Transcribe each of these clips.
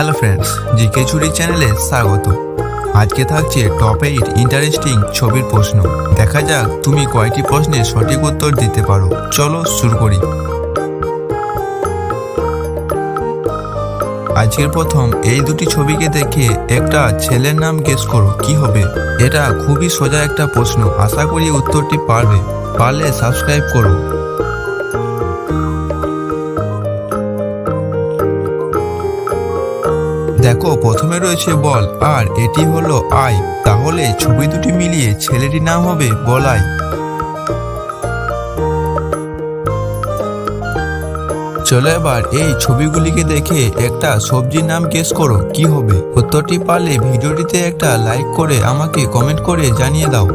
Hello friends, GK চুরি চ্যানেলে স্বাগত। আজকে থাকছে টপ 8 ইন্টারেস্টিং ছবির প্রশ্ন। দেখা যাক তুমি কয়টি প্রশ্নের সঠিক উত্তর দিতে পারো। চলো শুরু করি। আজকের প্রথম এই দুটি ছবিকে দেখে একটা ছেলের নাম গেস করো, কি হবে? এটা খুবই সোজা একটা প্রশ্ন, আশা করি উত্তরটি পারবে। পারলে সাবস্ক্রাইব করো। দেখো, প্রথমে রয়েছে বল আর এটি হলো আই, তাহলে ছবি দুটি মিলিয়ে ছেলেটির নাম হবে বলাই। চলো এবার এই ছবিগুলিকে দেখে একটা সবজির নাম গেস করো, কি হবে? উত্তরটি পারলে ভিডিওটিতে একটা লাইক করে আমাকে কমেন্ট করে জানিয়ে দাও।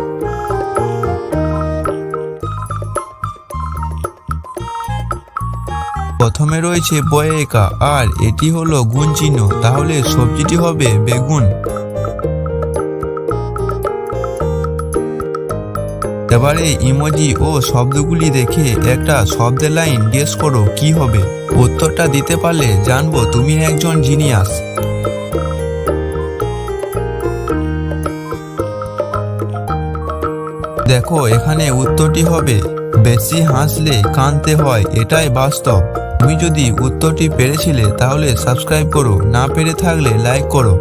প্রথমে রয়েছে বয়েকা আর এটি হলো গুণ চিহ্ন, তাহলে সবজিটি হবে বেগুন। এবারে ইমোজি ও শব্দগুলি দেখে একটা শব্দের লাইন গেস করো, কি হবে? উত্তরটা দিতে পারলে জানবো তুমি একজন জিনিয়াস। দেখো, এখানে উত্তরটি হবে বেশি হাসলে কাঁদতে হয়, এটাই বাস্তব। তুমি যদি উত্তরটি পেরেছিলে তাহলে সাবস্ক্রাইব করো, না পেরে থাকলে লাইক করো।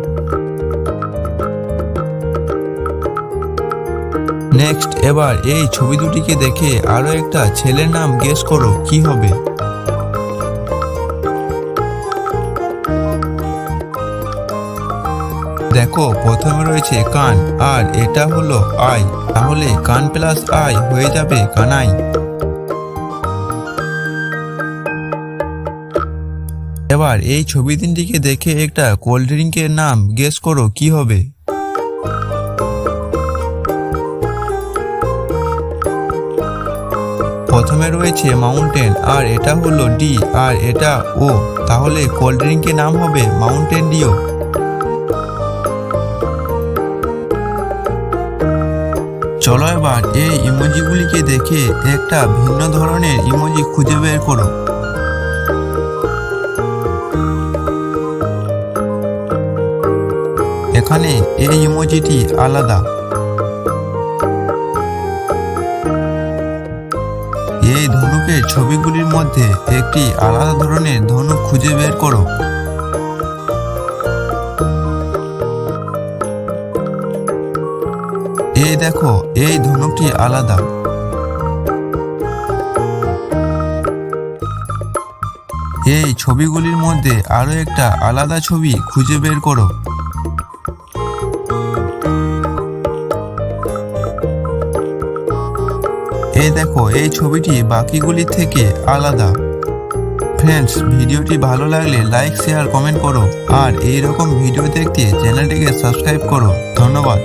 নেক্সট, এবার এই ছবি দুটিকে দেখে আরো একটা ছেলের নাম গেস করো, কি হবে? দেখো, প্রথমে রয়েছে কান আর এটা হলো আই, তাহলে কান প্লাস আই হয়ে যাবে কানাই। এবার এই ছবি তিনটিকে দেখে একটা কোল্ড ড্রিঙ্কের নাম গেস করো, কি হবে? প্রথমে রয়েছে মাউন্টেন আর এটা হলো ডি আর এটা ও, তাহলে কোল্ড ড্রিঙ্কের নাম হবে মাউন্টেন ডিও। চলো এবার এই ইমোজিগুলিকে দেখে একটা ভিন্ন ধরনের ইমোজি খুঁজে বের করো। এখানে এই ইমোজিটি আলাদা। এই ধনুকের ছবিগুলির মধ্যে একটি আলাদা ধরনের ধনুক খুঁজে বের করো। এই দেখো, এই ধনুকটি আলাদা। এই ছবিগুলির মধ্যে আরো একটা আলাদা ছবি খুঁজে বের করো। এই দেখো, এই ছবিটি বাকিগুলি থেকে আলাদা। ফ্রেন্ডস, ভিডিওটি ভালো লাগলে লাইক, শেয়ার, কমেন্ট করো আর এইরকম ভিডিও দেখতে চ্যানেলটিকে সাবস্ক্রাইব করো। ধন্যবাদ।